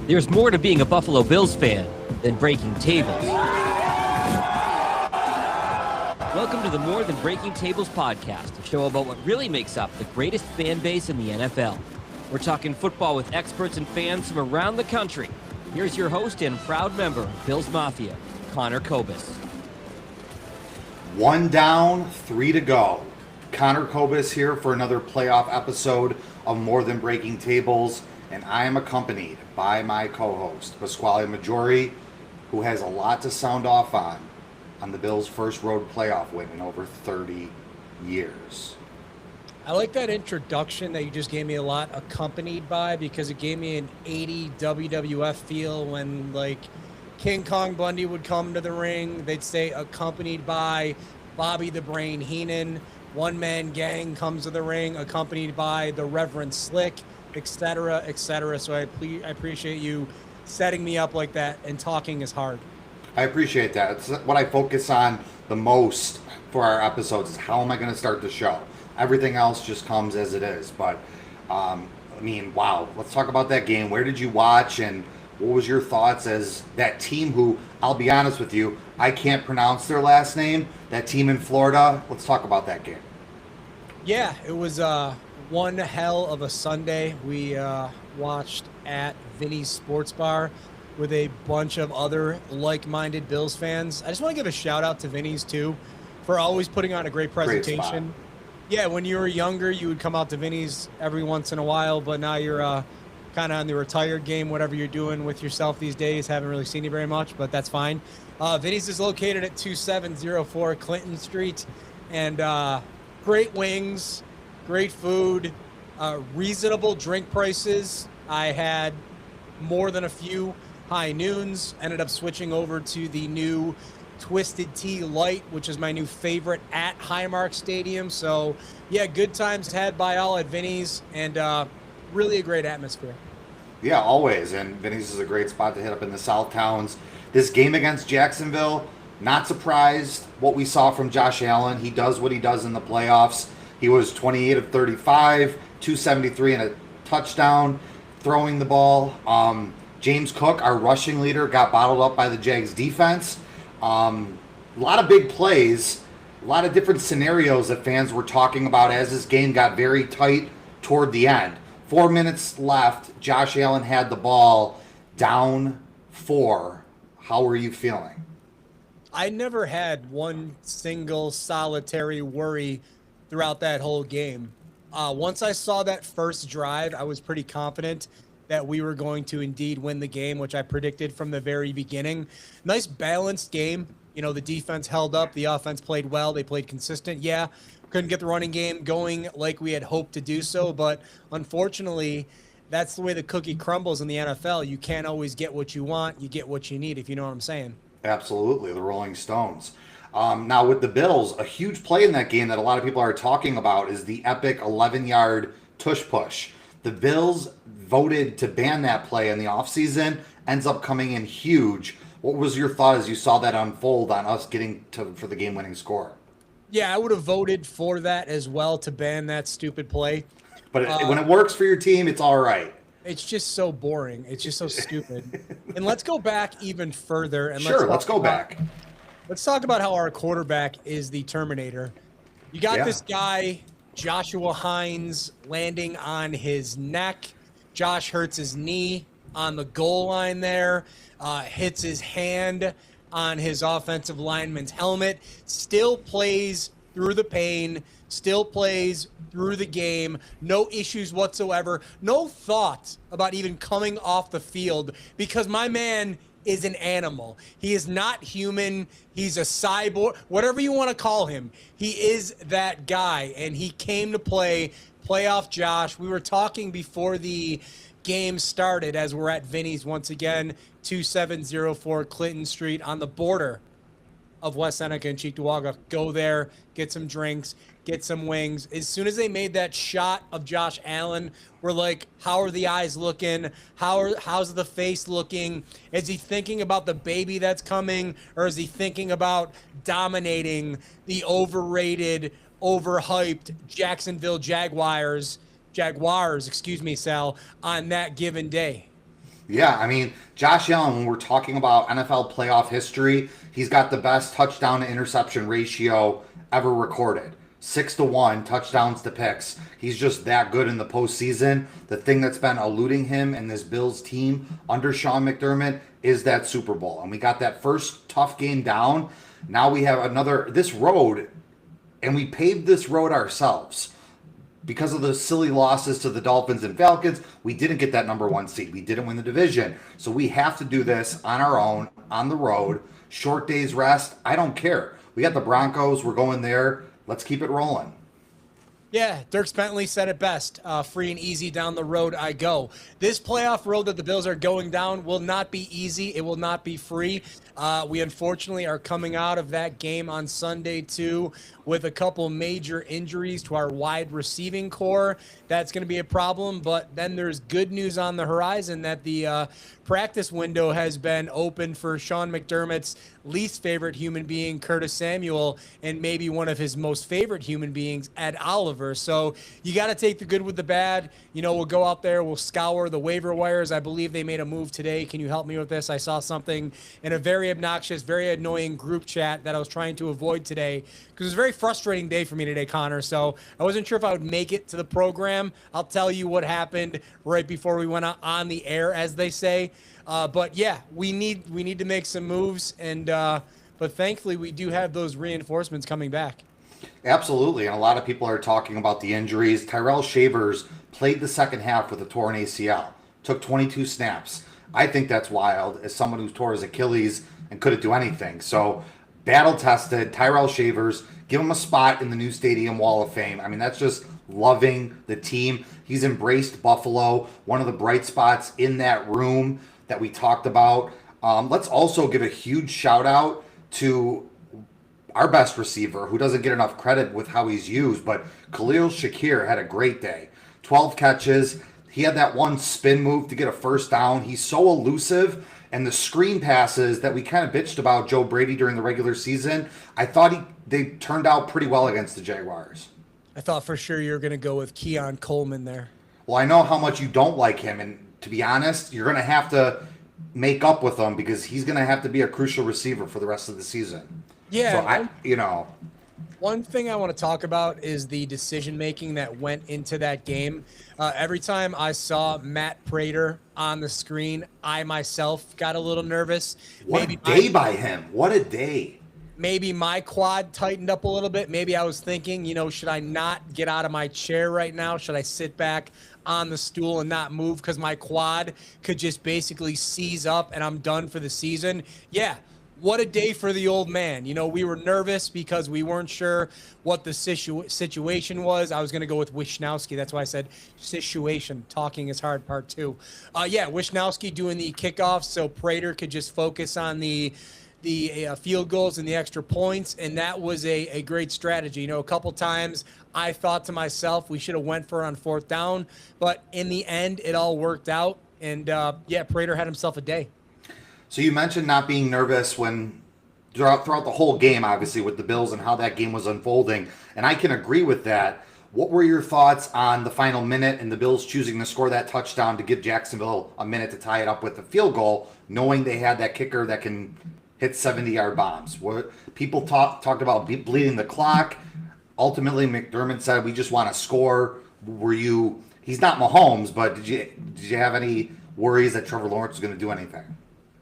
There's more to being a Buffalo Bills fan than breaking tables. Welcome to the More Than Breaking Tables podcast, a show about what really makes up the greatest fan base in the NFL. We're talking football with experts and fans from around the country. Here's your host and proud member of Bills Mafia, Connor Kobus. One down, 3 to go. Connor Kobus here for another playoff episode of More Than Breaking Tables, and I am accompanied by my co-host, Pasquale Maggiore, who has a lot to sound off on the Bills' first road playoff win in over 30 years. I like that introduction that you just gave me a lot, accompanied by, because it gave me an 80 WWF feel when, like, King Kong Bundy would come to the ring. They'd say accompanied by Bobby the Brain Heenan. One Man Gang comes to the ring, accompanied by the Reverend Slick, etc., etc. So I appreciate you setting me up like that, and talking is hard. I appreciate that. It's what I focus on the most for our episodes is how am I going to start the show. Everything else just comes as it is. But, wow. Let's talk about that game. Where did you watch, and what was your thoughts as that team who, I'll be honest with you, I can't pronounce their last name, that team in Florida? Let's talk about that game. Yeah, it was one hell of a Sunday. We watched at Vinny's Sports Bar with a bunch of other like-minded Bills fans. I just want to give a shout-out to Vinny's, too, for always putting on a great presentation. Yeah, when you were younger, you would come out to Vinny's every once in a while, but now you're kind of on the retired game, whatever you're doing with yourself these days. Haven't really seen you very much, but that's fine. Vinny's is located at 2704 Clinton Street, and great wings, great food, reasonable drink prices. I had more than a few high noons, ended up switching over to the new Twisted Tea Light, which is my new favorite at Highmark Stadium. So, yeah, good times had by all at Vinny's, and really a great atmosphere. Yeah, always. And Vinny's is a great spot to hit up in the South Towns. This game against Jacksonville, not surprised what we saw from Josh Allen. He does what he does in the playoffs. He was 28 of 35, 273 and a touchdown, throwing the ball. James Cook, our rushing leader, got bottled up by the Jags defense. A lot of big plays, a lot of different scenarios that fans were talking about as this game got very tight toward the end. 4 minutes left. Josh Allen had the ball, down 4. How were you feeling? I never had one single solitary worry throughout that whole game. Once I saw that first drive, I was pretty confident that we were going to indeed win the game, which I predicted from the very beginning. Nice balanced game. You know, the defense held up. The offense played well. They played consistent. Yeah, couldn't get the running game going like we had hoped to do so, but unfortunately, that's the way the cookie crumbles in the NFL. You can't always get what you want. You get what you need, if you know what I'm saying. Absolutely, the Rolling Stones. Now, with the Bills, a huge play in that game that a lot of people are talking about is the epic 11-yard tush push. The Bills voted to ban that play in the offseason, ends up coming in huge. What was your thought as you saw that unfold on us getting for the game-winning score? Yeah, I would have voted for that as well, to ban that stupid play. But when it works for your team, it's all right. It's just so boring. It's just so stupid. And let's go back even further. And let's go back. Let's talk about how our quarterback is the Terminator. You got this guy, Joshua Hines, landing on his neck. Josh hurts his knee on the goal line there, hits his hand on his offensive lineman's helmet, still plays through the pain, still plays through the game, no issues whatsoever, no thought about even coming off the field, because my man is an animal. He is not human. He's a cyborg, whatever you want to call him. He is that guy, and he came to play playoff Josh. We were talking before the game started, as we're at Vinny's once again, 2704 Clinton Street on the border of West Seneca and Cheektowaga. Go there, get some drinks, get some wings. As soon as they made that shot of Josh Allen, we're like, how are the eyes looking? How's the face looking? Is he thinking about the baby that's coming, or is he thinking about dominating the overrated, overhyped Jacksonville Jaguars, Sal, on that given day? Yeah, I mean, Josh Allen, when we're talking about NFL playoff history, he's got the best touchdown to interception ratio ever recorded. 6-1 touchdowns to picks. He's just that good in the postseason. The thing that's been eluding him and this Bills team under Sean McDermott is that Super Bowl. And we got that first tough game down. Now we have this road, and we paved this road ourselves. Because of the silly losses to the Dolphins and Falcons, we didn't get that number 1 seed. We didn't win the division. So we have to do this on our own, on the road, short days rest. I don't care. We got the Broncos. We're going there. Let's keep it rolling. Yeah, Dirk Bentley said it best. Free and easy down the road I go. This playoff road that the Bills are going down will not be easy. It will not be free. We unfortunately are coming out of that game on Sunday, too, with a couple major injuries to our wide receiving core. That's going to be a problem. But then there's good news on the horizon that the practice window has been open for Sean McDermott's least favorite human being, Curtis Samuel, and maybe one of his most favorite human beings, Ed Oliver. So you got to take the good with the bad. You know, we'll go out there, we'll scour the waiver wires. I believe they made a move today. Can you help me with this? I saw something in a very obnoxious, very annoying group chat that I was trying to avoid today because it was a very frustrating day for me today, Connor. So I wasn't sure if I would make it to the program. I'll tell you what happened right before we went on the air, as they say. But yeah, we need to make some moves, and but thankfully we do have those reinforcements coming back. Absolutely, and a lot of people are talking about the injuries. Tyrell Shavers played the second half with a torn ACL, took 22 snaps. I think that's wild as someone who tore his Achilles and couldn't do anything. So battle-tested, Tyrell Shavers, give him a spot in the new Stadium Wall of Fame. I mean, that's just loving the team. He's embraced Buffalo, one of the bright spots in that room that we talked about. Let's also give a huge shout out to our best receiver, who doesn't get enough credit with how he's used, but Khalil Shakir had a great day. 12 catches. He had that one spin move to get a first down. He's so elusive. And the screen passes that we kind of bitched about Joe Brady during the regular season, I thought they turned out pretty well against the Jaguars. I thought for sure you were going to go with Keon Coleman there. Well, I know how much you don't like him, and to be honest, you're going to have to make up with him because he's going to have to be a crucial receiver for the rest of the season. Yeah. So one thing I want to talk about is the decision making that went into that game. Every time I saw Matt Prater on the screen, I myself got a little nervous. What a day by him. What a day. Maybe my quad tightened up a little bit. Maybe I was thinking, should I not get out of my chair right now? Should I sit back on the stool and not move because my quad could just basically seize up and I'm done for the season? Yeah. What a day for the old man. We were nervous because we weren't sure what the situation was. I was going to go with Wishnowsky. That's why I said situation. Talking is hard, part 2. Wishnowsky doing the kickoff so Prater could just focus on the field goals and the extra points, and that was a great strategy. A couple times I thought to myself we should have went for it on 4th down, but in the end it all worked out, and Prater had himself a day. So you mentioned not being nervous throughout the whole game, obviously, with the Bills and how that game was unfolding, and I can agree with that. What were your thoughts on the final minute and the Bills choosing to score that touchdown to give Jacksonville a minute to tie it up with a field goal, knowing they had that kicker that can hit 70-yard bombs? What people talked about bleeding the clock. Ultimately, McDermott said, "We just want to score." He's not Mahomes, but did you have any worries that Trevor Lawrence was going to do anything?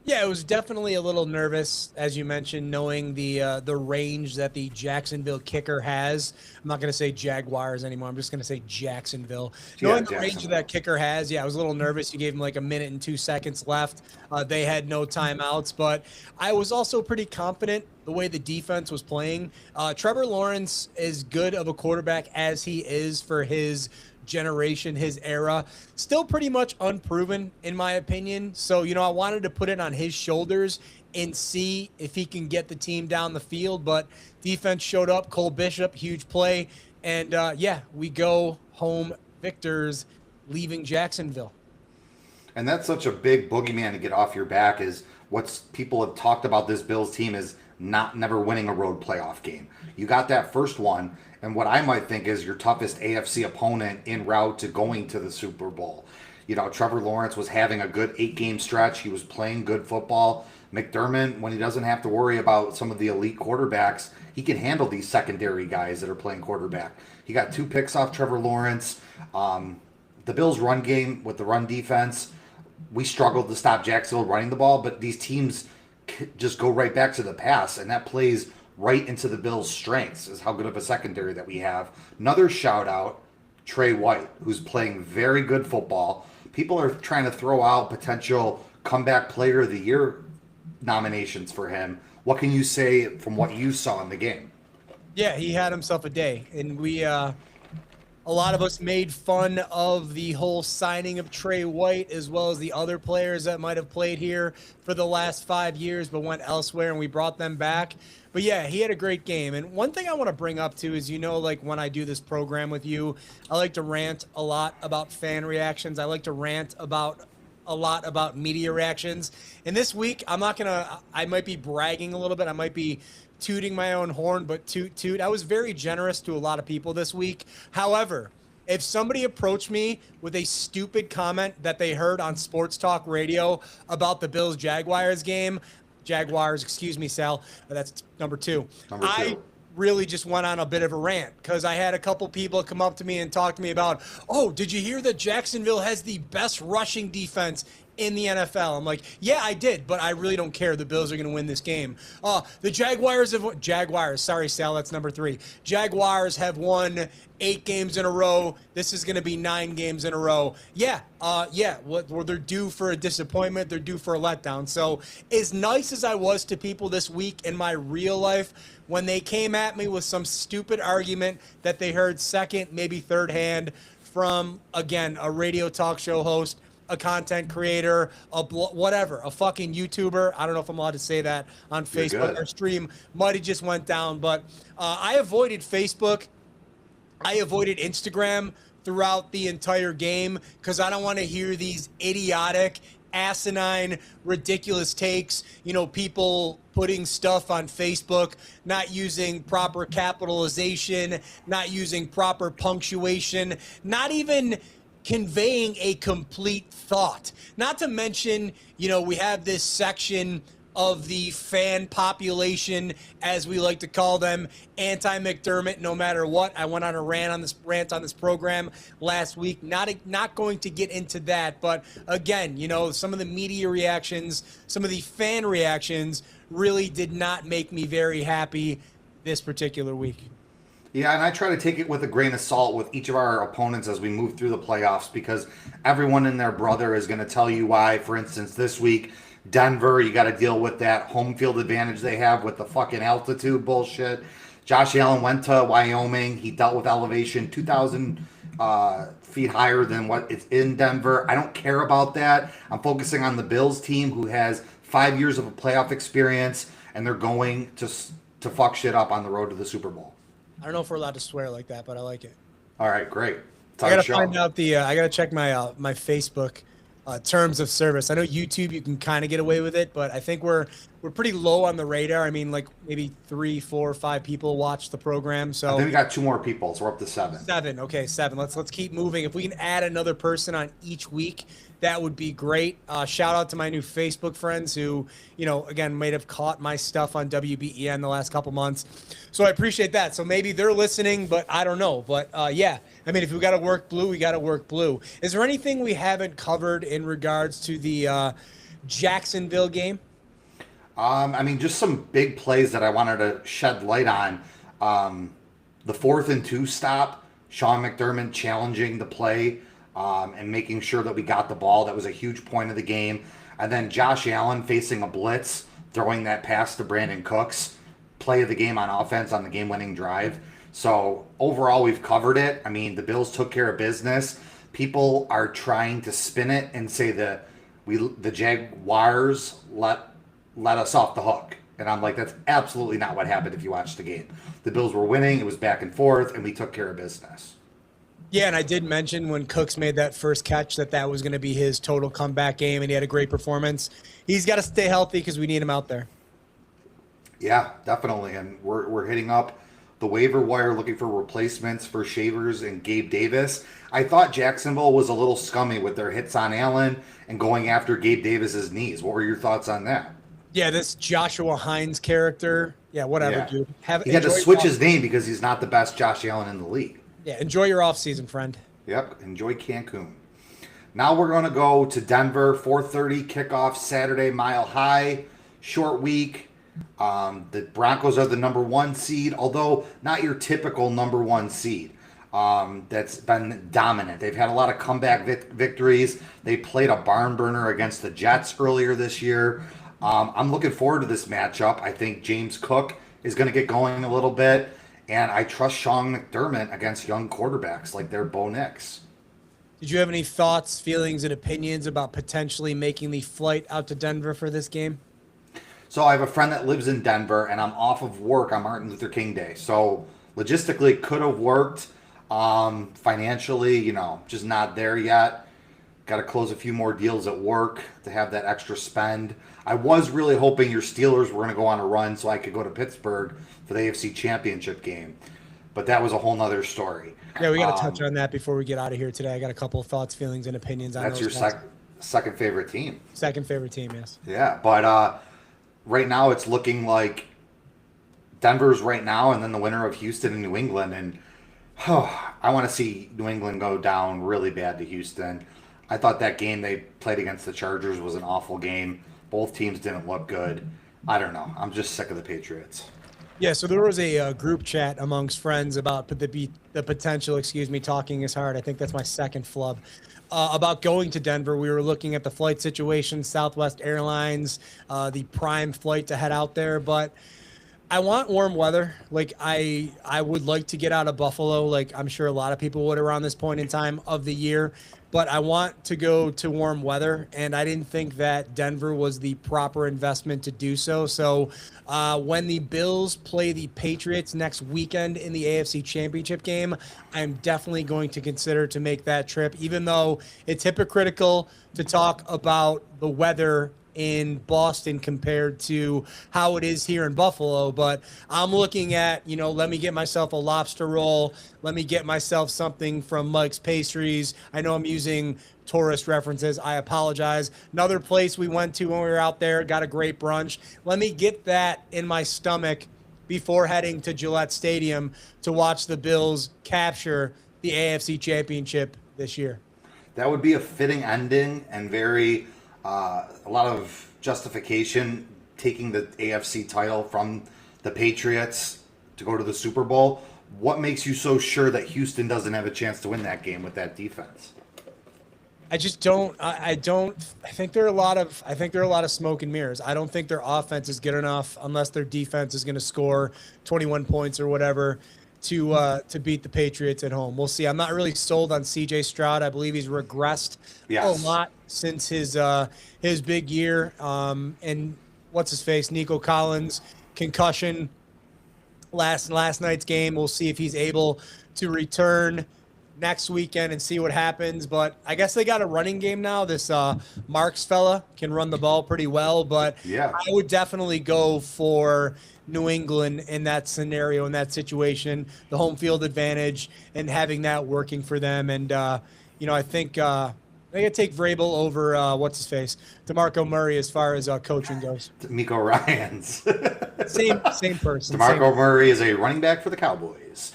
Yeah, it was definitely a little nervous, as you mentioned, knowing the range that the Jacksonville kicker has. I'm not going to say Jaguars anymore. I'm just going to say Jacksonville. Knowing the range that kicker has, I was a little nervous. You gave him like 1 minute and 2 seconds left. They had no timeouts, but I was also pretty confident the way the defense was playing. Trevor Lawrence, as good of a quarterback as he is for his generation, his era, still pretty much unproven in my opinion. So, I wanted to put it on his shoulders and see if he can get the team down the field. But defense showed up. Cole Bishop, huge play. And we go home victors, leaving Jacksonville. And that's such a big boogeyman to get off your back, is what people have talked about this Bills team is never winning a road playoff game. You got that first one, and what I might think is your toughest AFC opponent en route to going to the Super Bowl. Trevor Lawrence was having a good 8-game stretch. He was playing good football. McDermott, when he doesn't have to worry about some of the elite quarterbacks, he can handle these secondary guys that are playing quarterback. He got 2 picks off Trevor Lawrence. The Bills' run game with the run defense, we struggled to stop Jacksonville running the ball, but these teams just go right back to the pass, and that plays right into the Bills' strengths, is how good of a secondary that we have. Another shout out, Trey White, who's playing very good football. People are trying to throw out potential comeback player of the year nominations for him. What can you say from what you saw in the game? Yeah, he had himself a day, and a lot of us made fun of the whole signing of Trey White, as well as the other players that might have played here for the last 5 years but went elsewhere, and we brought them back. But yeah, he had a great game. And one thing I want to bring up too is, like when I do this program with you, I like to rant a lot about fan reactions. I like to rant a lot about media reactions. And this week, I might be bragging a little bit. I might be tooting my own horn, but toot. I was very generous to a lot of people this week. However, if somebody approached me with a stupid comment that they heard on Sports Talk Radio about the Bills Jaguars game, excuse me, Sal, that's number two. I really just went on a bit of a rant because I had a couple people come up to me and talk to me about, oh, did you hear that Jacksonville has the best rushing defense in the NFL? I'm like, yeah, I did, but I really don't care. The Bills are going to win this game. The Jaguars, sorry, Sal, that's number 3. Jaguars have won 8 games in a row. This is going to be 9 games in a row. Yeah, well, they're due for a disappointment. They're due for a letdown. So as nice as I was to people this week in my real life, when they came at me with some stupid argument that they heard second, maybe third hand from, again, a radio talk show host, a content creator, a fucking YouTuber. I don't know if I'm allowed to say that on Facebook. Our stream might have just went down, but I avoided Facebook. I avoided Instagram throughout the entire game because I don't want to hear these idiotic, asinine, ridiculous takes. People putting stuff on Facebook, not using proper capitalization, not using proper punctuation, not even conveying a complete thought. Not to mention, we have this section of the fan population, as we like to call them, anti-McDermott no matter what. I went on a rant on this program last week. Not going to get into that, but again, some of the media reactions, some of the fan reactions really did not make me very happy this particular week. Yeah, and I try to take it with a grain of salt with each of our opponents as we move through the playoffs, because everyone and their brother is going to tell you why. For instance, this week, Denver, you got to deal with that home field advantage they have with the fucking altitude bullshit. Josh Allen went to Wyoming. He dealt with elevation 2,000 feet higher than what is in Denver. I don't care about that. I'm focusing on the Bills team, who has 5 years of a playoff experience, and they're going to fuck shit up on the road to the Super Bowl. I don't know if we're allowed to swear like that, but I like it. All right, great. I gotta find out I gotta check my my Facebook terms of service. I know YouTube you can kind of get away with it, but I think we're pretty low on the radar. I mean, like maybe 3, 4, 5 people watch the program. So I think we got 2 more people, so we're up to 7. 7. Okay, 7. Let's keep moving. If we can add another person on each week, that would be great. Shout out to my new Facebook friends who, again, might have caught my stuff on WBEN the last couple months. So I appreciate that. So maybe they're listening, but I don't know. But yeah, I mean, if we got to work blue, we got to work blue. Is there anything we haven't covered in regards to the Jacksonville game? I mean, just some big plays that I wanted to shed light on. The 4th and 2 stop, Sean McDermott challenging the play and making sure that we got the ball. That was a huge point of the game. And then Josh Allen facing a blitz, throwing that pass to Brandon Cooks, play of the game on offense on the game-winning drive. So overall, we've covered it. I mean, the Bills took care of business. People are trying to spin it and say that the Jaguars let us off the hook. And I'm like, that's absolutely not what happened if you watch the game. The Bills were winning. It was back and forth, and we took care of business. Yeah, and I did mention when Cooks made that first catch that was going to be his total comeback game, and he had a great performance. He's got to stay healthy because we need him out there. Yeah, definitely. And we're hitting up the waiver wire looking for replacements for Shavers and Gabe Davis. I thought Jacksonville was a little scummy with their hits on Allen and going after Gabe Davis's knees. What were your thoughts on that? Yeah, this Joshua Hines character. Yeah, whatever, Yeah. dude. He had to switch his name because he's not the best Josh Allen in the league. Yeah, enjoy your offseason, friend. Yep, enjoy Cancun. Now we're going to go to Denver, 4:30 kickoff Saturday, Mile High, short week. The Broncos are the number 1 seed, although not your typical number 1 seed. That's been dominant. They've had a lot of comeback victories. They played a barn burner against the Jets earlier this year. I'm looking forward to this matchup. I think James Cook is going to get going a little bit, and I trust Sean McDermott against young quarterbacks like they're Bo Nix. Did you have any thoughts, feelings, and opinions about potentially making the flight out to Denver for this game? So I have a friend that lives in Denver, and I'm off of work on Martin Luther King Day. So logistically, it could have worked. Financially, just not there yet. Got to close a few more deals at work to have that extra spend. I was really hoping your Steelers were going to go on a run so I could go to Pittsburgh for the AFC Championship game. But that was a whole nother story. Yeah, we got to touch on that before we get out of here today. I got a couple of thoughts, feelings, and opinions on That's those your guys. second favorite team. Second favorite team, yes. Yeah, but right now it's looking like Denver's right now and then the winner of Houston and New England. And I want to see New England go down really bad to Houston. I thought that game they played against the Chargers was an awful game. Both teams didn't look good. I don't know. I'm just sick of the Patriots. Yeah, so there was a group chat amongst friends about the potential, talking is hard. I think that's my second flub. About going to Denver. We were looking at the flight situation, Southwest Airlines, the prime flight to head out there. But I want warm weather. Like, I would like to get out of Buffalo, like I'm sure a lot of people would around this point in time of the year. But I want to go to warm weather, and I didn't think that Denver was the proper investment to do so. So when the Bills play the Patriots next weekend in the AFC Championship game, I'm definitely going to consider to make that trip, even though it's hypocritical to talk about the weather in Boston compared to how it is here in Buffalo. But I'm looking at, let me get myself a lobster roll. Let me get myself something from Mike's Pastries. I know I'm using tourist references. I apologize. Another place we went to when we were out there, got a great brunch. Let me get that in my stomach before heading to Gillette Stadium to watch the Bills capture the AFC Championship this year. That would be a fitting ending and very a lot of justification taking the AFC title from the Patriots to go to the Super Bowl. What makes you so sure that Houston doesn't have a chance to win that game with that defense? I just don't. I think there are a lot of smoke and mirrors. I don't think their offense is good enough unless their defense is going to score 21 points or whatever to beat the Patriots at home. We'll see. I'm not really sold on C.J. Stroud. I believe he's regressed a lot since his big year. And what's his face? Nico Collins concussion last night's game. We'll see if he's able to return next weekend and see what happens. But I guess they got a running game now. This Marks fella can run the ball pretty well. But yeah, I would definitely go for New England in that scenario, in that situation, the home field advantage and having that working for them. And, I think they got to take Vrabel over, DeMarco Murray as far as coaching goes. Miko Ryans. Same person. DeMarco Murray is a running back for the Cowboys.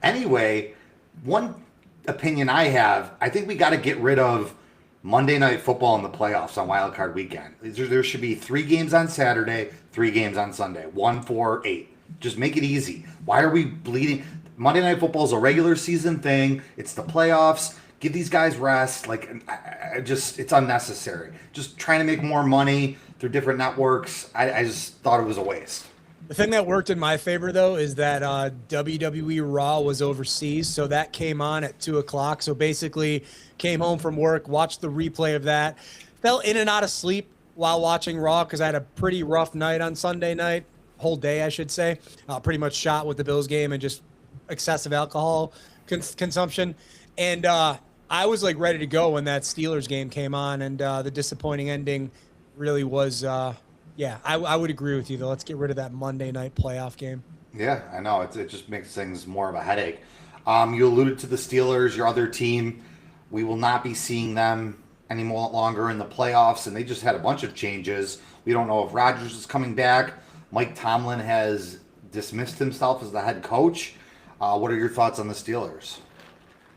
Anyway, one opinion I have, I think we got to get rid of Monday Night Football in the playoffs on Wild Card Weekend. There should be 3 games on Saturday, 3 games on Sunday, 1, 4, 8. Just make it easy. Why are we bleeding? Monday Night Football is a regular season thing. It's the playoffs. Give these guys rest. It's unnecessary. Just trying to make more money through different networks. I just thought it was a waste. The thing that worked in my favor, though, is that WWE Raw was overseas, so that came on at 2 o'clock. So basically, came home from work, watched the replay of that, fell in and out of sleep while watching Raw because I had a pretty rough night on Sunday night, whole day, I should say. Pretty much shot with the Bills game and just excessive alcohol consumption. And I was ready to go when that Steelers game came on, and the disappointing ending really was. I would agree with you, though. Let's get rid of that Monday night playoff game. Yeah, I know. It just makes things more of a headache. You alluded to the Steelers, your other team. We will not be seeing them any more longer in the playoffs, and they just had a bunch of changes. We don't know if Rodgers is coming back. Mike Tomlin has dismissed himself as the head coach. What are your thoughts on the Steelers?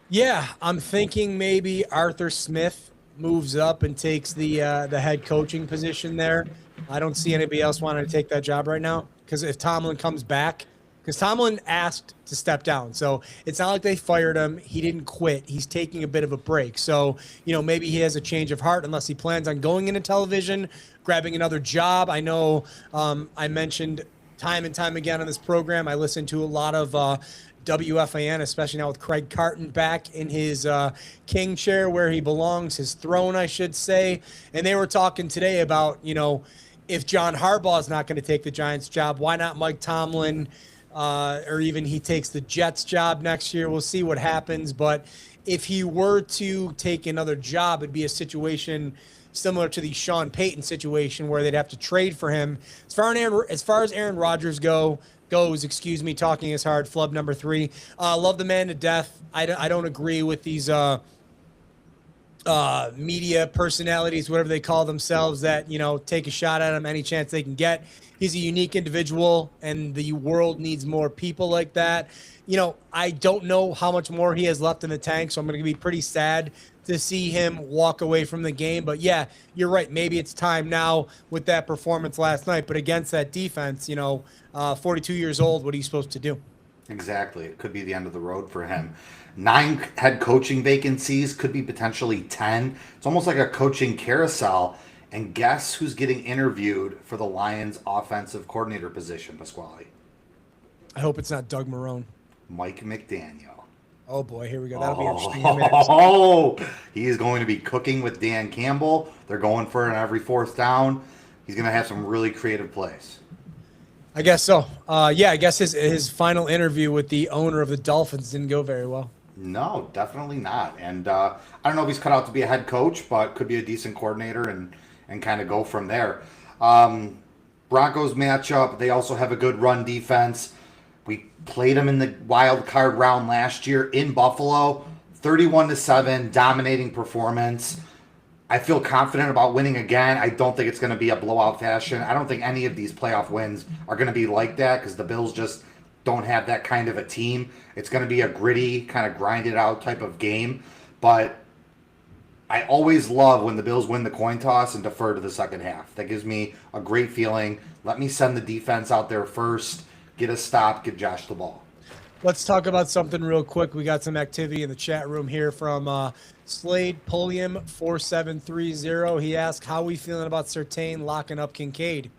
Yeah, I'm thinking maybe Arthur Smith moves up and takes the head coaching position there. I don't see anybody else wanting to take that job right now because if Tomlin comes back, because Tomlin asked to step down, so it's not like they fired him. He didn't quit. He's taking a bit of a break. So maybe he has a change of heart unless he plans on going into television, grabbing another job. I know I mentioned time and time again on this program. I listen to a lot of WFAN, especially now with Craig Carton back in his king chair where he belongs, his throne, I should say. And they were talking today about, if John Harbaugh is not going to take the Giants job, why not Mike Tomlin, or even he takes the Jets job next year? We'll see what happens. But if he were to take another job, it'd be a situation similar to the Sean Payton situation where they'd have to trade for him. As far as Aaron Rodgers goes, talking is hard, flub number 3. Love the man to death. I don't agree with these media personalities, whatever they call themselves, that, take a shot at him any chance they can get. He's a unique individual, and the world needs more people like that. I don't know how much more he has left in the tank, so I'm going to be pretty sad to see him walk away from the game. But yeah, you're right. Maybe it's time now with that performance last night, but against that defense, 42 years old, what are you supposed to do? Exactly. It could be the end of the road for him. 9 head coaching vacancies, could be potentially 10. It's almost like a coaching carousel. And guess who's getting interviewed for the Lions offensive coordinator position, Pasquale? I hope it's not Doug Marrone. Mike McDaniel. Oh boy, here we go. That'll be interesting. Oh, he is going to be cooking with Dan Campbell. They're going for it on every 4th down. He's going to have some really creative plays. I guess so. I guess his final interview with the owner of the Dolphins didn't go very well. No, definitely not. And I don't know if he's cut out to be a head coach, but could be a decent coordinator and kind of go from there. Broncos matchup, they also have a good run defense. We played them in the wild card round last year in Buffalo, 31-7, dominating performance. I feel confident about winning again. I don't think it's going to be a blowout fashion. I don't think any of these playoff wins are going to be like that because the Bills just don't have that kind of a team. It's going to be a gritty, kind of grinded out type of game. But I always love when the Bills win the coin toss and defer to the second half. That gives me a great feeling. Let me send the defense out there first, get a stop, give Josh the ball. Let's talk about something real quick. We got some activity in the chat room here from Slade Pulliam 4730. He asked, how are we feeling about Surtain locking up Kincaid?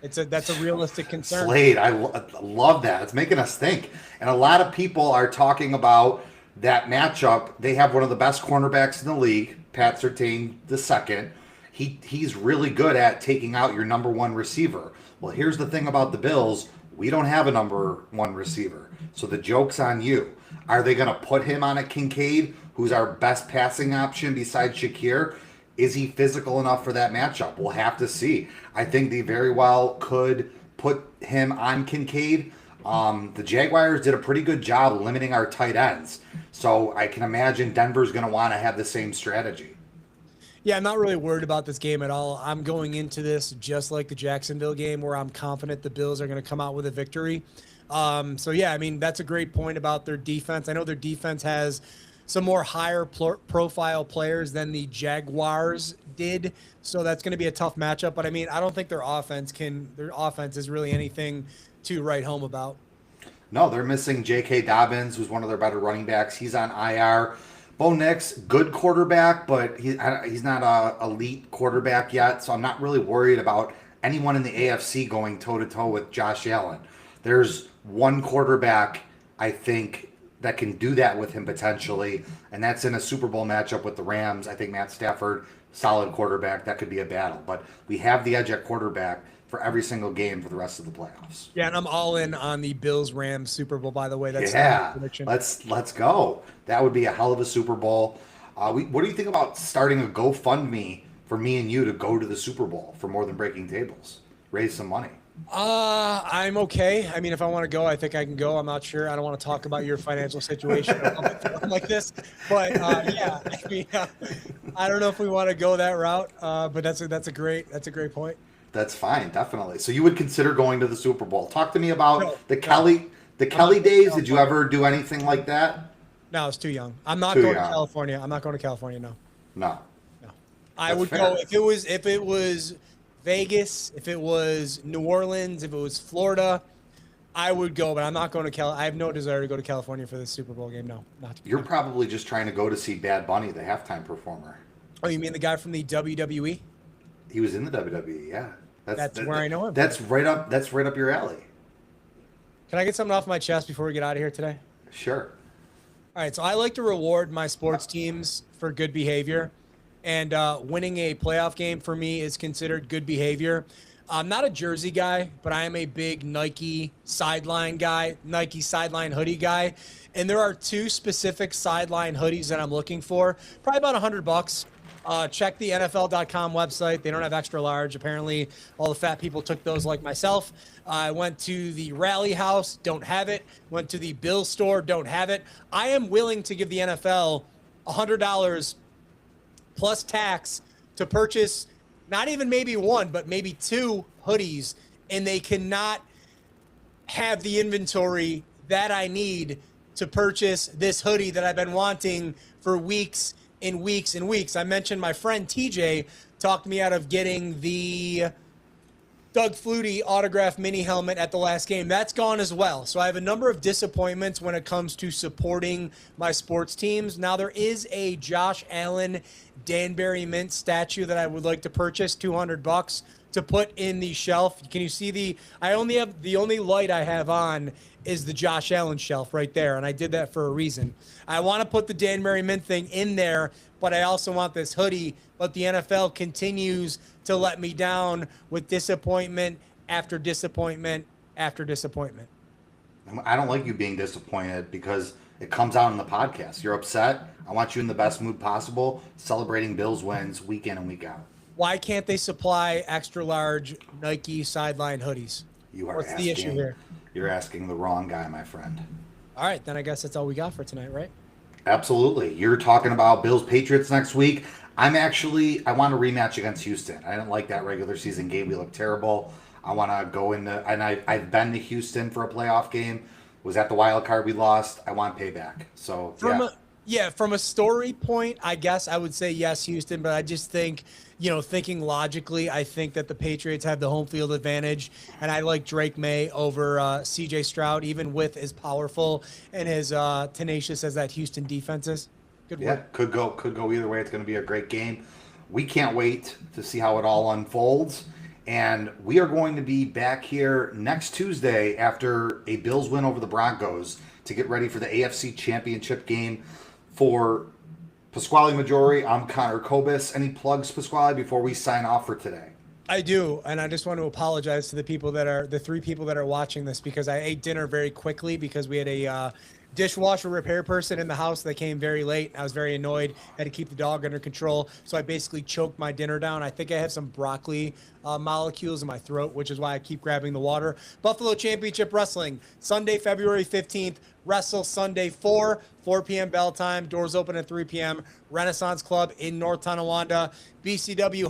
That's a realistic concern. Slade, I love that. It's making us think. And a lot of people are talking about that matchup. They have one of the best cornerbacks in the league, Pat Surtain II. He's really good at taking out your number 1 receiver. Well, here's the thing about the Bills. We don't have a number 1 receiver. So the joke's on you. Are they going to put him on a Kincaid, who's our best passing option besides Shakir? Is he physical enough for that matchup? We'll have to see. I think they very well could put him on Kincaid. The Jaguars did a pretty good job limiting our tight ends. So I can imagine Denver's going to want to have the same strategy. Yeah, I'm not really worried about this game at all. I'm going into this just like the Jacksonville game where I'm confident the Bills are going to come out with a victory. That's a great point about their defense. I know their defense has some more higher profile players than the Jaguars did. So that's going to be a tough matchup. But I don't think their offense is really anything to write home about. No, they're missing J.K. Dobbins, who's one of their better running backs. He's on IR. Bo Nix, good quarterback, but he's not a elite quarterback yet. So I'm not really worried about anyone in the AFC going toe-to-toe with Josh Allen. There's one quarterback, I think, that can do that with him potentially, and that's in a Super Bowl matchup with the Rams. I think Matt Stafford, solid quarterback. That could be a battle. But we have the edge at quarterback for every single game for the rest of the playoffs. Yeah, and I'm all in on the Bills-Rams Super Bowl, by the way. That's prediction. Let's go. That would be a hell of a Super Bowl. What do you think about starting a GoFundMe for me and you to go to the Super Bowl for More Than Breaking Tables? Raise some money. I'm okay. I mean, if I want to go, I think I can go. I'm not sure. I don't want to talk about your financial situation like this, but yeah, I mean, I don't know if we want to go that route. But that's a great point. That's fine, definitely. So you would consider going to the Super Bowl. Talk to me about No, the no. Kelly days. Did you ever do anything like that? No, it's too young. I'm not Too going young. to California. I'm not going to California. No. No. I That's would fair. go if it was Vegas, if it was New Orleans, if it was Florida, I would go, but I'm not going to I have no desire to go to California for this Super Bowl game. No, not. You're probably just trying to go to see Bad Bunny, the halftime performer. Oh, you mean the guy from the WWE? He was in the WWE. Yeah, That's where I know him. That's right up. That's right up your alley. Can I get something off my chest before we get out of here today? Sure. All right, so I like to reward my sports teams for good behavior, and winning a playoff game for me is considered good behavior. I'm not a jersey guy, but I am a big Nike sideline guy, Nike sideline hoodie guy, and there are two specific sideline hoodies that I'm looking for, probably about $100. Check the NFL.com website. They don't have extra large. Apparently, all the fat people took those like myself. I went to the Rally House, don't have it. Went to the Bill store, don't have it. I am willing to give the NFL $100 plus tax to purchase not even maybe one, but maybe two hoodies, and they cannot have the inventory that I need to purchase this hoodie that I've been wanting for weeks and weeks and weeks. I mentioned my friend TJ talked me out of getting the Doug Flutie autographed mini helmet at the last game. That's gone as well. So I have a number of disappointments when it comes to supporting my sports teams. Now there is a Josh Allen Danbury Mint statue that I would like to purchase, $200 to put in the shelf. Can you see the only light I have on is the Josh Allen shelf right there, and I did that for a reason. I want to put the Danbury Mint thing in there, but I also want this hoodie, but the NFL continues to let me down with disappointment after disappointment after disappointment. I don't like you being disappointed because it comes out in the podcast. You're upset. I want you in the best mood possible, celebrating Bills wins week in and week out. Why can't they supply extra large Nike sideline hoodies? What's the issue here? You're asking the wrong guy, my friend. All right, then I guess that's all we got for tonight, right? Absolutely. You're talking about Bills Patriots next week. I want a rematch against Houston. I didn't like that regular season game. We looked terrible. I want to go into, and I've been to Houston for a playoff game. Was at the wild card. We lost. I want payback. So from a story point, I guess I would say yes, Houston, but I just think, thinking logically, I think that the Patriots have the home field advantage, and I like Drake May over CJ Stroud, even with as powerful and as tenacious as that Houston defense is. Good work. Could go either way. It's going to be a great game. We can't wait to see how it all unfolds. And we are going to be back here next Tuesday after a Bills win over the Broncos to get ready for the AFC Championship game. For Pasquale Maggiore, I'm Connor Kobus. Any plugs, Pasquale, before we sign off for today? I do, and I just want to apologize to the three people that are watching this, because I ate dinner very quickly because we had a dishwasher repair person in the house that came very late. I was very annoyed. Had to keep the dog under control, so I basically choked my dinner down. I think I have some broccoli molecules in my throat, which is why I keep grabbing the water. Buffalo Championship Wrestling, Sunday, February 15th. Wrestle Sunday 4 p.m. bell time. Doors open at 3 p.m. Renaissance Club in North Tonawanda. bcw-wny.com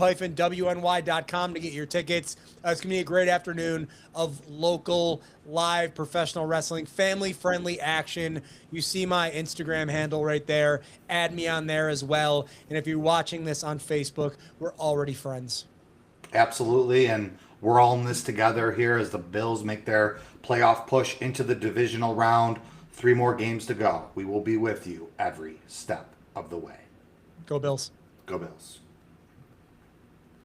to get your tickets. It's going to be a great afternoon of local, live, professional wrestling, family-friendly action. You see my Instagram handle right there. Add me on there as well. And if you're watching this on Facebook, we're already friends. Absolutely, and we're all in this together here as the Bills make their playoff push into the divisional round. 3 more games to go. We will be with you every step of the way. Go Bills. Go Bills.